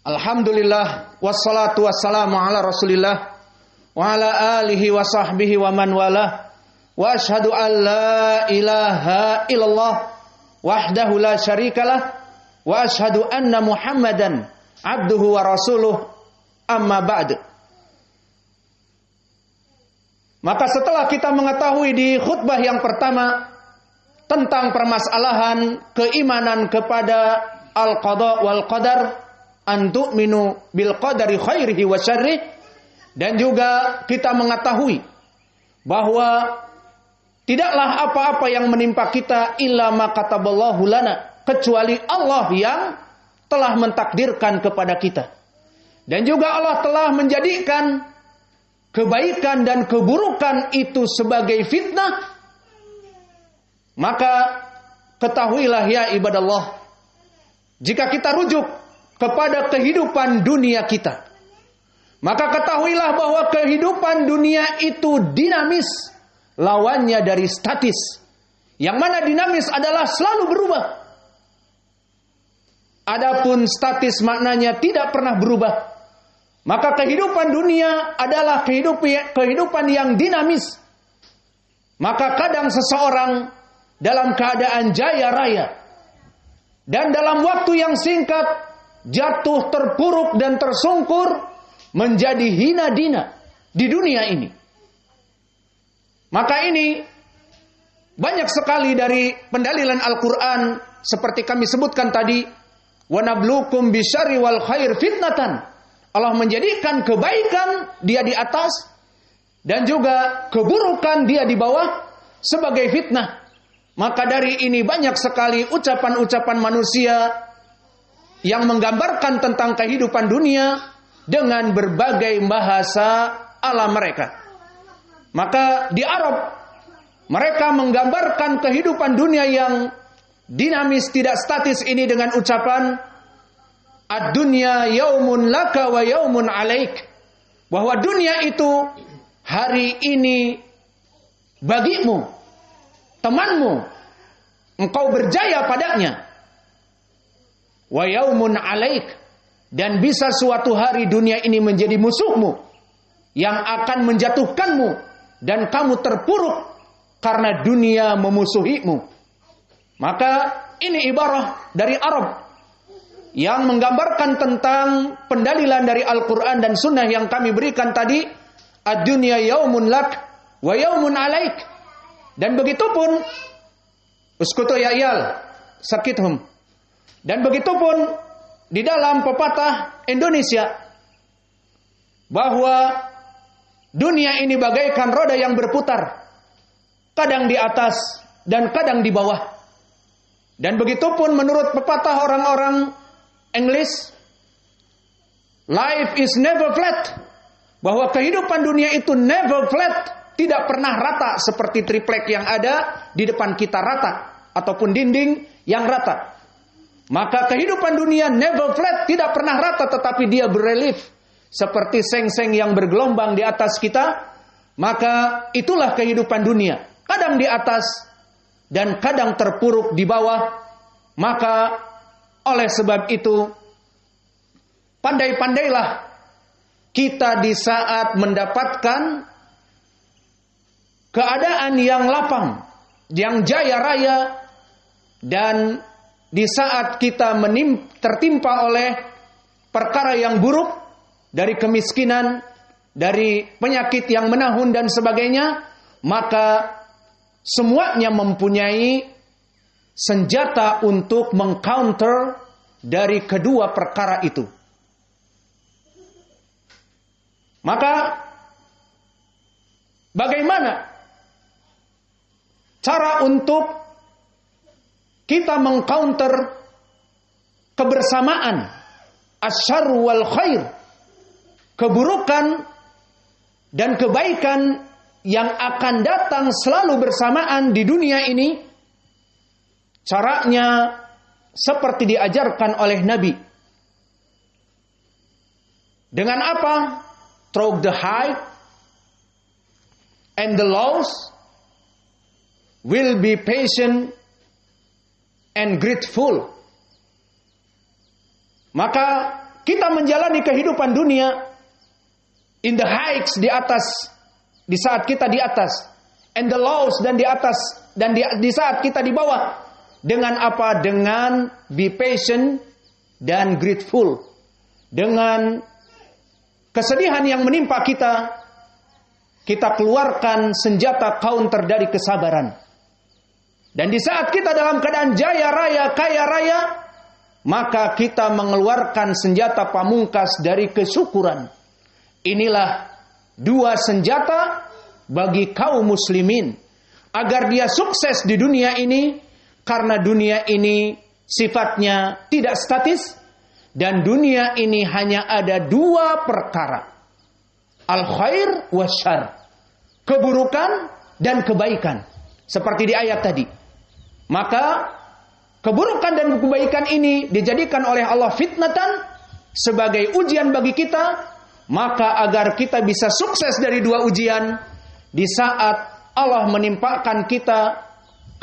Alhamdulillah wassalatu wassalamu ala Rasulillah wa ala alihi wa sahbihi wa man walah. Wa asyhadu an la ilaha illallah wahdahu la syarikalah wa asyhadu anna Muhammadan abduhu wa rasuluh, amma ba'd. Maka setelah kita mengetahui di khutbah yang pertama tentang permasalahan keimanan kepada al-qada wal qadar, an tu'minu bil qadari khairihi wa syarrih, dan juga kita mengetahui bahwa tidaklah apa-apa yang menimpa kita illa ma kataballahu lana, kecuali Allah yang telah mentakdirkan kepada kita. Dan juga Allah telah menjadikan kebaikan dan keburukan itu sebagai fitnah. Maka ketahuilah ya ibadallah, jika kita rujuk kepada kehidupan dunia kita, maka ketahuilah bahwa kehidupan dunia itu dinamis, lawannya dari statis. Yang mana dinamis adalah selalu berubah. Adapun statis maknanya tidak pernah berubah. Maka kehidupan dunia adalah kehidupan yang dinamis. Maka kadang seseorang dalam keadaan jaya raya, dan dalam waktu yang singkat jatuh terpuruk dan tersungkur menjadi hina dina di dunia ini. Maka ini banyak sekali dari pendalilan Al-Quran seperti kami sebutkan tadi, wa nabluukum bisyarri wal khair fitnatan. Allah menjadikan kebaikan dia di atas dan juga keburukan dia di bawah sebagai fitnah. Maka dari ini banyak sekali ucapan-ucapan manusia yang menggambarkan tentang kehidupan dunia dengan berbagai bahasa ala mereka. Maka di Arab mereka menggambarkan kehidupan dunia yang dinamis, tidak statis ini dengan ucapan ad-dunya yaumun laka wa yaumun alaik, bahwa dunia itu hari ini bagimu, temanmu, engkau berjaya padanya. Wa yaumun alaik, dan bisa suatu hari dunia ini menjadi musuhmu yang akan menjatuhkanmu dan kamu terpuruk karena dunia memusuhimu. Maka ini ibarah dari Arab yang menggambarkan tentang pendalilan dari Al-Quran dan Sunnah yang kami berikan tadi, ad-dunya yaumun lak wa yaumun alaik. Dan begitupun uskutu ya iyal sakithum. Dan begitupun di dalam pepatah Indonesia, bahwa dunia ini bagaikan roda yang berputar, kadang di atas dan kadang di bawah. Dan begitupun menurut pepatah orang-orang English, life is never flat, bahwa kehidupan dunia itu never flat, tidak pernah rata seperti triplek yang ada di depan kita rata, ataupun dinding yang rata. Maka kehidupan dunia never flat, tidak pernah rata, tetapi dia berelief seperti seng-seng yang bergelombang di atas kita. Maka itulah kehidupan dunia, kadang di atas dan kadang terpuruk di bawah. Maka oleh sebab itu, pandai-pandailah kita di saat mendapatkan keadaan yang lapang, yang jaya raya, dan di saat kita tertimpa oleh perkara yang buruk, dari kemiskinan, dari penyakit yang menahun dan sebagainya, maka semuanya mempunyai senjata untuk mengcounter dari kedua perkara itu. Maka bagaimana cara untuk kita mengcounter kebersamaan asyarru wal khair, keburukan dan kebaikan yang akan datang selalu bersamaan di dunia ini? Caranya seperti diajarkan oleh Nabi. Dengan apa? Through the high and the lows, will be patient and grateful. Maka kita menjalani kehidupan dunia in the heights, di atas, di saat kita di atas, and the lows, dan di atas, dan di saat kita di bawah. Dengan apa? Dengan be patient dan grateful. Dengan kesedihan yang menimpa kita, kita keluarkan senjata counter dari kesabaran. Dan di saat kita dalam keadaan jaya raya, kaya raya, maka kita mengeluarkan senjata pamungkas dari kesyukuran. Inilah dua senjata bagi kaum muslimin agar dia sukses di dunia ini, karena dunia ini sifatnya tidak statis dan dunia ini hanya ada dua perkara, al-khair wasyarr, keburukan dan kebaikan, seperti di ayat tadi. Maka keburukan dan kebaikan ini dijadikan oleh Allah fitnatan, sebagai ujian bagi kita. Maka agar kita bisa sukses dari dua ujian, di saat Allah menimpakan kita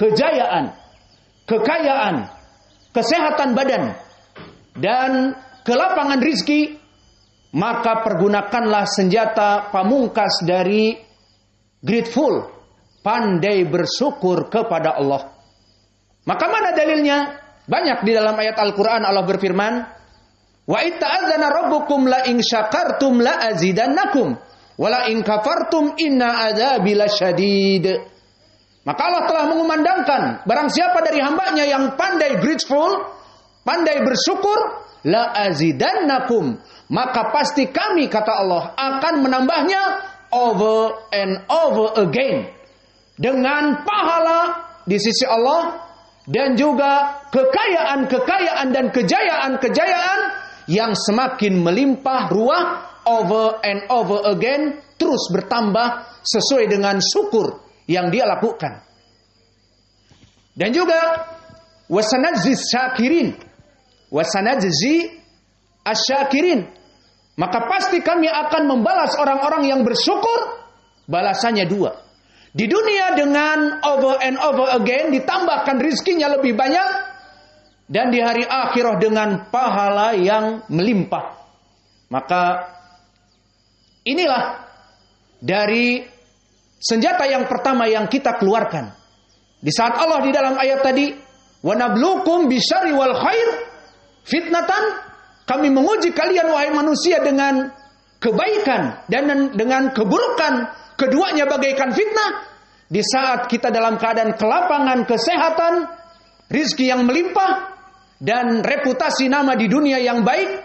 kejayaan, kekayaan, kesehatan badan, dan kelapangan rizki, maka pergunakanlah senjata pamungkas dari grateful, pandai bersyukur kepada Allah. Maka mana dalilnya? Banyak di dalam ayat Al-Quran. Allah berfirman, wa itta'adzana rabbukum la in syakartum la azidannakum wa la in kafartum inna adzabi lasyadid. Maka Allah telah mengumandangkan, barang siapa dari hambanya yang pandai grateful, pandai bersyukur, la azidannakum, maka pasti kami, kata Allah, akan menambahnya over and over again, dengan pahala di sisi Allah, dan juga kekayaan-kekayaan dan kejayaan-kejayaan yang semakin melimpah ruah, over and over again, terus bertambah sesuai dengan syukur yang dia lakukan. Dan juga wasanajzi syakirin, wasanajzi asyakirin, maka pasti kami akan membalas orang-orang yang bersyukur. Balasannya dua. Di dunia dengan over and over again, ditambahkan rizkinya lebih banyak, dan di hari akhirah dengan pahala yang melimpah. Maka inilah dari senjata yang pertama yang kita keluarkan. Di saat Allah di dalam ayat tadi, wa nabluukum bisyarri wal khair fitnatan, kami menguji kalian wahai manusia dengan kebaikan dan dengan keburukan, keduanya bagaikan fitnah. Di saat kita dalam keadaan kelapangan, kesehatan, rizki yang melimpah, dan reputasi nama di dunia yang baik,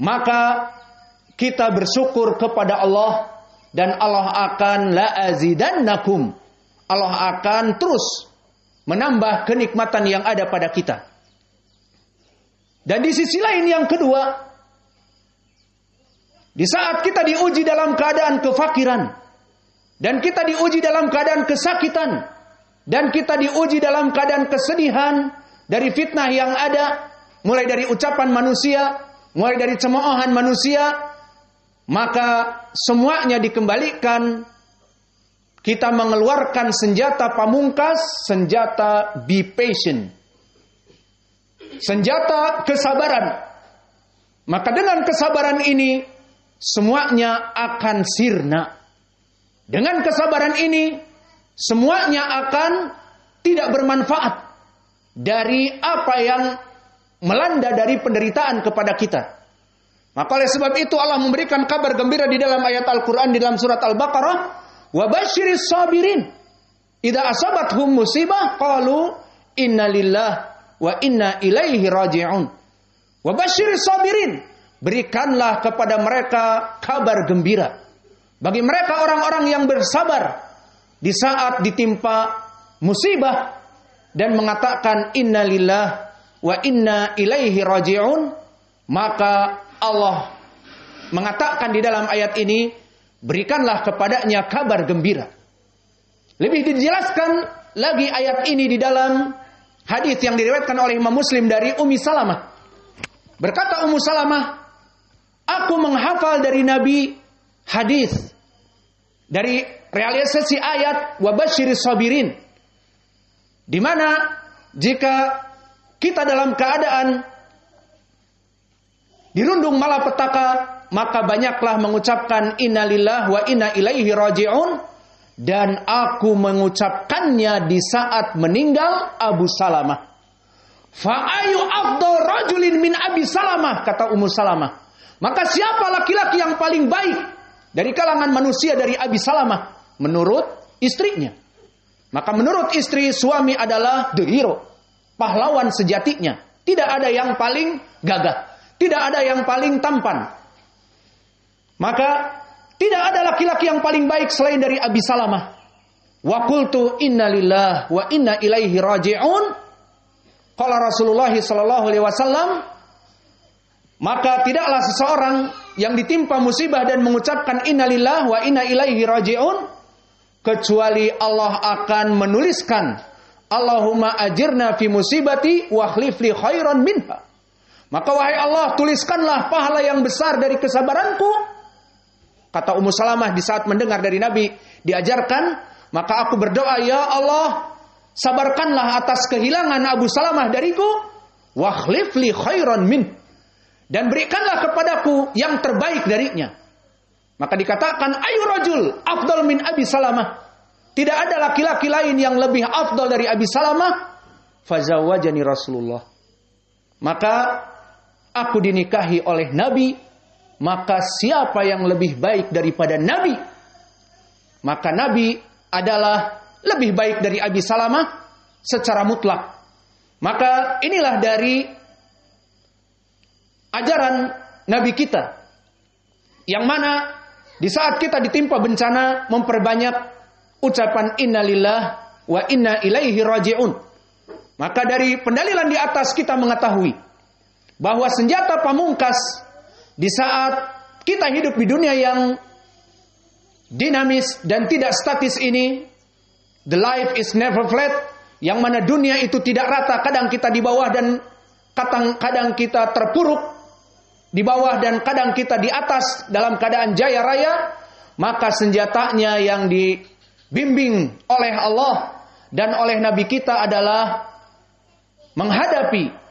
maka kita bersyukur kepada Allah, dan Allah akan la azidannakum, Allah akan terus menambah kenikmatan yang ada pada kita. Dan di sisi lain yang kedua, di saat kita diuji dalam keadaan kefakiran, dan kita diuji dalam keadaan kesakitan, dan kita diuji dalam keadaan kesedihan dari fitnah yang ada, mulai dari ucapan manusia, mulai dari cemoohan manusia, maka semuanya dikembalikan. Kita mengeluarkan senjata pamungkas, senjata be patient, senjata kesabaran. Maka dengan kesabaran ini semuanya akan sirna. Dengan kesabaran ini semuanya akan tidak bermanfaat dari apa yang melanda dari penderitaan kepada kita. Maka oleh sebab itu Allah memberikan kabar gembira di dalam ayat Al-Quran, di dalam surat Al-Baqarah, wa basyiris sabirin idza asabathum musibah qalu inna lillahi wa inna ilaihi raji'un. Wa basyiris sabirin, berikanlah kepada mereka kabar gembira bagi mereka orang-orang yang bersabar di saat ditimpa musibah dan mengatakan inna lillahi wa inna ilaihi raji'un. Maka Allah mengatakan di dalam ayat ini, berikanlah kepadanya kabar gembira. Lebih dijelaskan lagi ayat ini di dalam hadis yang diriwayatkan oleh Imam Muslim dari Ummi Salamah. Berkata Ummu Salamah, aku menghafal dari Nabi hadis dari realisasi ayat wa basyiris sabirin, di mana jika kita dalam keadaan dirundung malapetaka, maka banyaklah mengucapkan innalillahi wa inna ilaihi raji'un, dan aku mengucapkannya di saat meninggal Abu Salamah. Fa'ayu afdal rajulin min Abi Salamah, kata Ummu Salamah. Maka siapa laki-laki yang paling baik dari kalangan manusia dari Abi Salamah? Menurut istrinya. Maka menurut istri, suami adalah the hero, pahlawan sejatinya. Tidak ada yang paling gagah, tidak ada yang paling tampan. Maka tidak ada laki-laki yang paling baik selain dari Abi Salamah. Wa qultu inna lillahi wa inna ilaihi raji'un. Qala Rasulullah sallallahu alaihi wasallam, maka tidaklah seseorang yang ditimpa musibah dan mengucapkan inna lillahi wa inna ilaihi raji'un, kecuali Allah akan menuliskan Allahumma ajirna fi musibati wa akhlif li khairan minha. Maka wahai Allah, tuliskanlah pahala yang besar dari kesabaranku. Kata Ummu Salamah di saat mendengar dari Nabi diajarkan, maka aku berdoa, ya Allah, sabarkanlah atas kehilangan Abu Salamah dariku, wa akhlif li khairan min, dan berikanlah kepadaku yang terbaik darinya. Maka dikatakan ayu rajul afdal min Abi Salamah. Tidak ada laki-laki lain yang lebih afdal dari Abi Salamah. Fazawajani Rasulullah. Maka aku dinikahi oleh Nabi. Maka siapa yang lebih baik daripada Nabi? Maka Nabi adalah lebih baik dari Abi Salamah secara mutlak. Maka inilah dari ajaran Nabi kita, yang mana di saat kita ditimpa bencana memperbanyak ucapan innalillah wa inna ilaihi raji'un. Maka dari pendalilan di atas kita mengetahui bahwa senjata pamungkas di saat kita hidup di dunia yang dinamis dan tidak statis ini, the life is never flat, yang mana dunia itu tidak rata, kadang kita di bawah dan kadang kita terpuruk di bawah dan kadang kita di atas dalam keadaan jaya raya. Maka senjatanya yang dibimbing oleh Allah dan oleh Nabi kita adalah menghadapi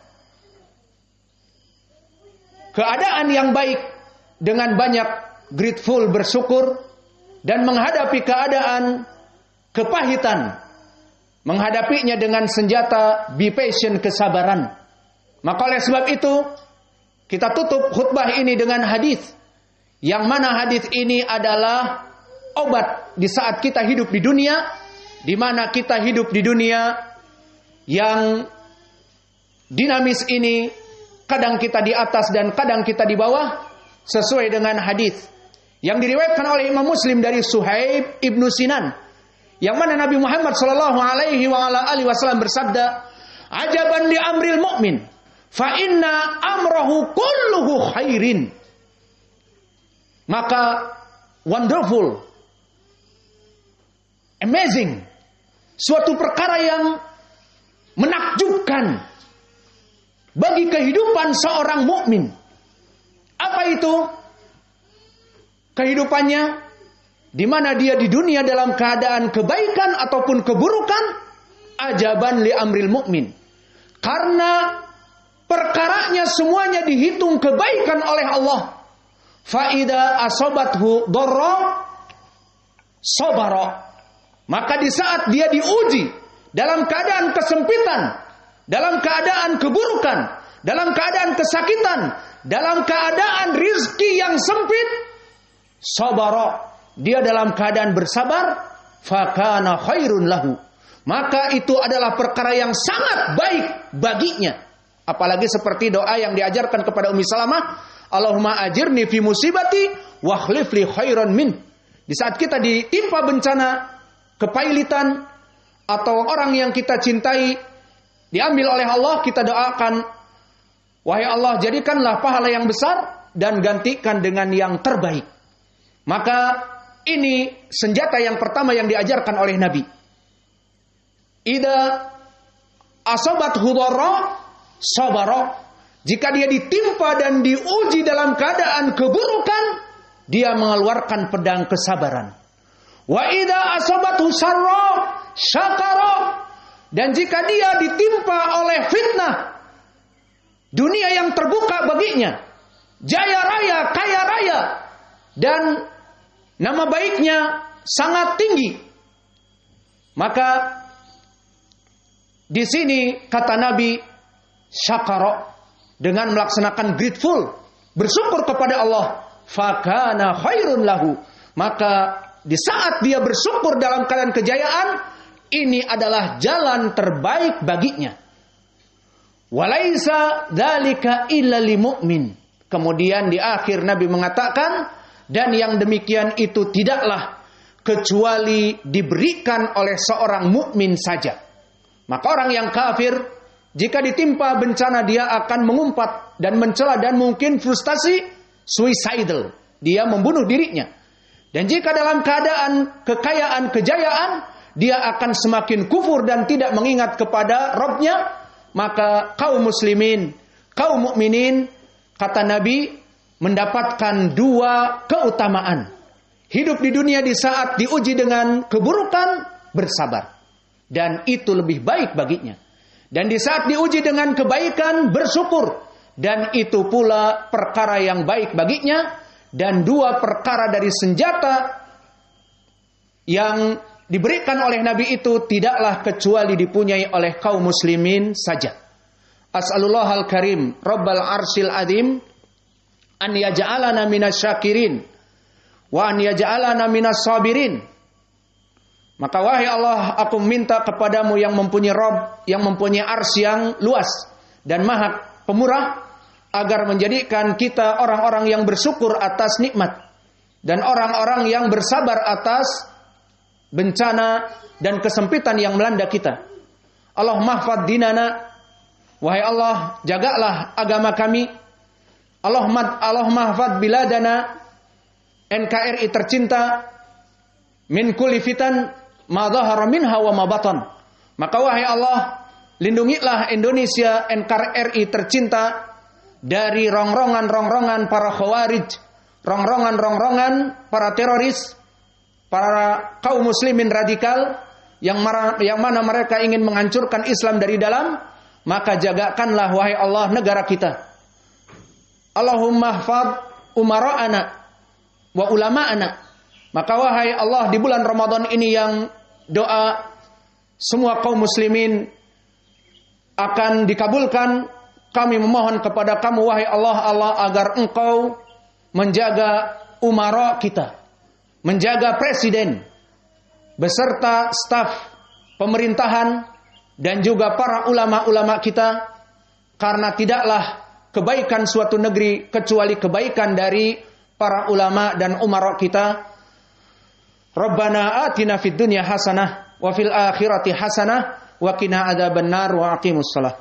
keadaan yang baik dengan banyak grateful, bersyukur, dan menghadapi keadaan kepahitan, menghadapinya dengan senjata be patient, kesabaran. Maka oleh sebab itu kita tutup khutbah ini dengan hadis, yang mana hadis ini adalah obat di saat kita hidup di dunia, di mana kita hidup di dunia yang dinamis ini. Kadang kita di atas dan kadang kita di bawah, sesuai dengan hadis yang diriwayatkan oleh Imam Muslim dari Suhaib ibnu Sinan, yang mana Nabi Muhammad sallallahu alaihi wasallam bersabda, "Ajaban li amril mu'min, fa inna amrahu kulluhu khairin." Maka wonderful, amazing, suatu perkara yang menakjubkan bagi kehidupan seorang mukmin. Apa itu? Kehidupannya di mana dia di dunia dalam keadaan kebaikan ataupun keburukan, ajaban li amril mukmin. Karena perkaranya semuanya dihitung kebaikan oleh Allah. Fa idza asabathu dharra sabara. Maka di saat dia diuji dalam keadaan kesempitan, dalam keadaan keburukan, dalam keadaan kesakitan, dalam keadaan rizki yang sempit, sabara, dia dalam keadaan bersabar, fakana khairun lahu, maka itu adalah perkara yang sangat baik baginya. Apalagi seperti doa yang diajarkan kepada Ummi Salamah, Allahumma ajirni fi musibati wa akhlif li khairan min. Di saat kita ditimpa bencana, kepailitan, atau orang yang kita cintai diambil oleh Allah, kita doakan, wahai Allah, jadikanlah pahala yang besar dan gantikan dengan yang terbaik. Maka ini senjata yang pertama yang diajarkan oleh Nabi. Idza asabathu dharra sabara. Jika dia ditimpa dan diuji dalam keadaan keburukan, dia mengeluarkan pedang kesabaran. Wa idza asabathu sarra syakara. Dan jika dia ditimpa oleh fitnah, dunia yang terbuka baginya, jaya raya, kaya raya, dan nama baiknya sangat tinggi. Maka di sini kata Nabi, syakara, dengan melaksanakan grateful, bersyukur kepada Allah, fakana khairun lahu, maka di saat dia bersyukur dalam keadaan kejayaan, ini adalah jalan terbaik baginya. Walaisa dzalika illa lil mu'min. Kemudian di akhir Nabi mengatakan, dan yang demikian itu tidaklah kecuali diberikan oleh seorang mukmin saja. Maka orang yang kafir, jika ditimpa bencana, dia akan mengumpat dan mencela dan mungkin frustasi, suicidal, dia membunuh dirinya. Dan jika dalam keadaan kekayaan, kejayaan, dia akan semakin kufur dan tidak mengingat kepada Rabb-Nya. Maka kaum muslimin, kaum mukminin, kata Nabi, mendapatkan dua keutamaan. Hidup di dunia di saat diuji dengan keburukan, bersabar. Dan itu lebih baik baginya. Dan di saat diuji dengan kebaikan, bersyukur. Dan itu pula perkara yang baik baginya. Dan dua perkara dari senjata yang diberikan oleh Nabi itu tidaklah kecuali dipunyai oleh kaum muslimin saja. As'alullahal karim, Rabbal arsyil azim, an yaj'alana minasyakirin wa an yaj'alana minas sabirin. Maka wahai Allah, aku minta kepadamu yang mempunyai Rabb, yang mempunyai arsy yang luas dan maha pemurah, agar menjadikan kita orang-orang yang bersyukur atas nikmat dan orang-orang yang bersabar atas bencana dan kesempitan yang melanda kita. Allah mahfad dinana, wahai Allah, jagalah agama kami. Allah mahfad biladana, NKRI tercinta, min kulli fitan ma dhahara minha wa ma batan. Maka wahai Allah, lindungilah Indonesia NKRI tercinta dari rongrongan-rongrongan para khawarij, rongrongan-rongrongan para teroris, para kaum muslimin radikal yang mana mereka ingin menghancurkan Islam dari dalam. Maka jagakanlah wahai Allah negara kita. Allahumma hafadh umara'ana wa ulama'ana. Maka wahai Allah, di bulan Ramadan ini yang doa semua kaum muslimin akan dikabulkan, kami memohon kepada kamu wahai Allah agar engkau menjaga umara kita, menjaga presiden beserta staf pemerintahan dan juga para ulama-ulama kita, karena tidaklah kebaikan suatu negeri kecuali kebaikan dari para ulama dan umara kita. Rabbana atina fid dunya hasanah wa fil akhirati hasanah wa qina adzabannar wa aqimus shalah.